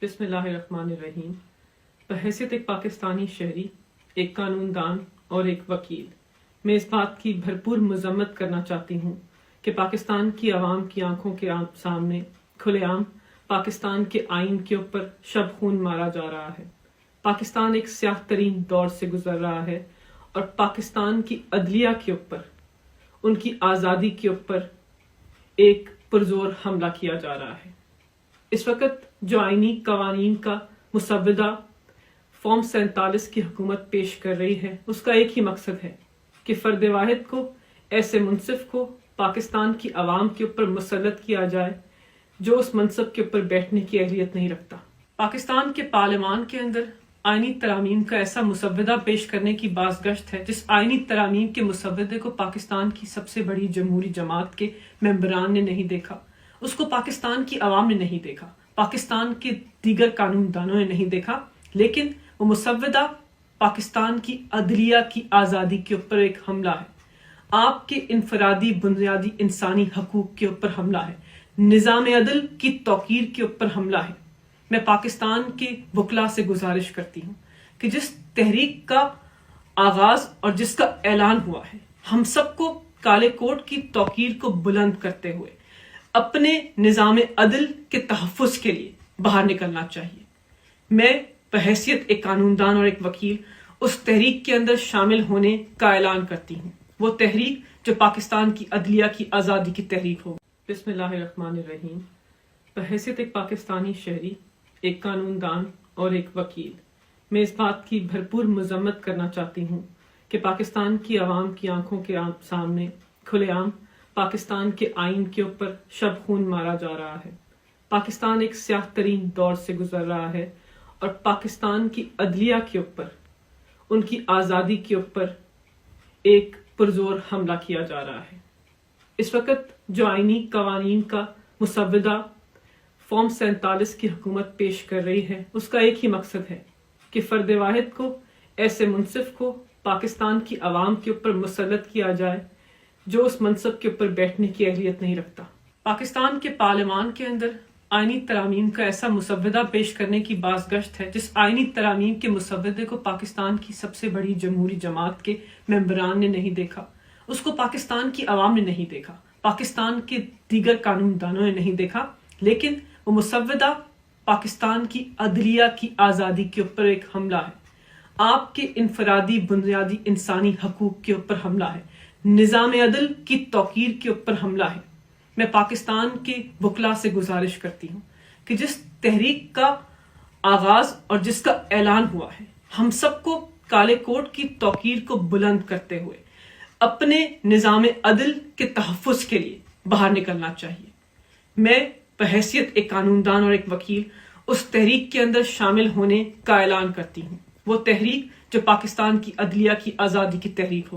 بسم اللہ الرحمن الرحیم۔ بحیثیت ایک پاکستانی شہری، ایک قانون دان اور ایک وکیل، میں اس بات کی بھرپور مذمت کرنا چاہتی ہوں کہ پاکستان کی عوام کی آنکھوں کے سامنے کھلے عام پاکستان کے آئین کے اوپر شب خون مارا جا رہا ہے۔ پاکستان ایک سیاہ ترین دور سے گزر رہا ہے اور پاکستان کی عدلیہ کے اوپر، ان کی آزادی کے اوپر ایک پرزور حملہ کیا جا رہا ہے۔ اس وقت جو آئینی قوانین کا مسودہ فارم 47 کی حکومت پیش کر رہی ہے، اس کا ایک ہی مقصد ہے کہ فرد واحد کو، ایسے منصف کو پاکستان کی عوام کے اوپر مسلط کیا جائے جو اس منصب کے اوپر بیٹھنے کی اہلیت نہیں رکھتا۔ پاکستان کے پارلیمان کے اندر آئینی ترامیم کا ایسا مسودہ پیش کرنے کی باز گشت ہے جس آئینی ترامیم کے مسودے کو پاکستان کی سب سے بڑی جمہوری جماعت کے ممبران نے نہیں دیکھا، اس کو پاکستان کی عوام نے نہیں دیکھا، پاکستان کے دیگر قانون دانوں نے نہیں دیکھا، لیکن وہ مسودہ پاکستان کی عدلیہ کی آزادی کے اوپر ایک حملہ ہے، آپ کے انفرادی بنیادی انسانی حقوق کے اوپر حملہ ہے، نظام عدل کی توقیر کے اوپر حملہ ہے۔ میں پاکستان کے وکلا سے گزارش کرتی ہوں کہ جس تحریک کا آغاز اور جس کا اعلان ہوا ہے، ہم سب کو کالے کوٹ کی توقیر کو بلند کرتے ہوئے اپنے نظام عدل کے تحفظ کے لیے باہر نکلنا چاہیے۔ میں بحیثیت ایک قانون دان اور ایک وکیل اس تحریک کے اندر شامل ہونے کا اعلان کرتی ہوں، وہ تحریک جو پاکستان کی عدلیہ کی آزادی کی تحریک ہو۔ بسم اللہ الرحمن الرحیم۔ بحیثیت ایک پاکستانی شہری، ایک قانون دان اور ایک وکیل، میں اس بات کی بھرپور مذمت کرنا چاہتی ہوں کہ پاکستان کی عوام کی آنکھوں کے سامنے کھلے عام پاکستان کے آئین کے اوپر شب خون مارا جا رہا ہے۔ پاکستان ایک سیاہ ترین دور سے گزر رہا ہے اور پاکستان کی عدلیہ کے اوپر، ان کی آزادی کے اوپر ایک پرزور حملہ کیا جا رہا ہے۔ اس وقت جو آئینی قوانین کا مسودہ فارم 47 کی حکومت پیش کر رہی ہے، اس کا ایک ہی مقصد ہے کہ فرد واحد کو، ایسے منصف کو پاکستان کی عوام کے اوپر مسلط کیا جائے جو اس منصب کے اوپر بیٹھنے کی اہلیت نہیں رکھتا۔ پاکستان کے پارلیمان کے اندر آئینی ترامیم کا ایسا مسودہ پیش کرنے کی باز گشت ہے جس آئینی ترامیم کے مسودے کو پاکستان کی سب سے بڑی جمہوری جماعت کے ممبران نے نہیں دیکھا، اس کو پاکستان کی عوام نے نہیں دیکھا، پاکستان کے دیگر قانون دانوں نے نہیں دیکھا، لیکن وہ مسودہ پاکستان کی عدلیہ کی آزادی کے اوپر ایک حملہ ہے، آپ کے انفرادی بنیادی انسانی حقوق کے اوپر حملہ ہے، نظام عدل کی توقیر کے اوپر حملہ ہے۔ میں پاکستان کے وکلا سے گزارش کرتی ہوں کہ جس تحریک کا آغاز اور جس کا اعلان ہوا ہے، ہم سب کو کالے کوٹ کی توقیر کو بلند کرتے ہوئے اپنے نظام عدل کے تحفظ کے لیے باہر نکلنا چاہیے۔ میں بحیثیت ایک قانون دان اور ایک وکیل اس تحریک کے اندر شامل ہونے کا اعلان کرتی ہوں، وہ تحریک جو پاکستان کی عدلیہ کی آزادی کی تحریک ہو۔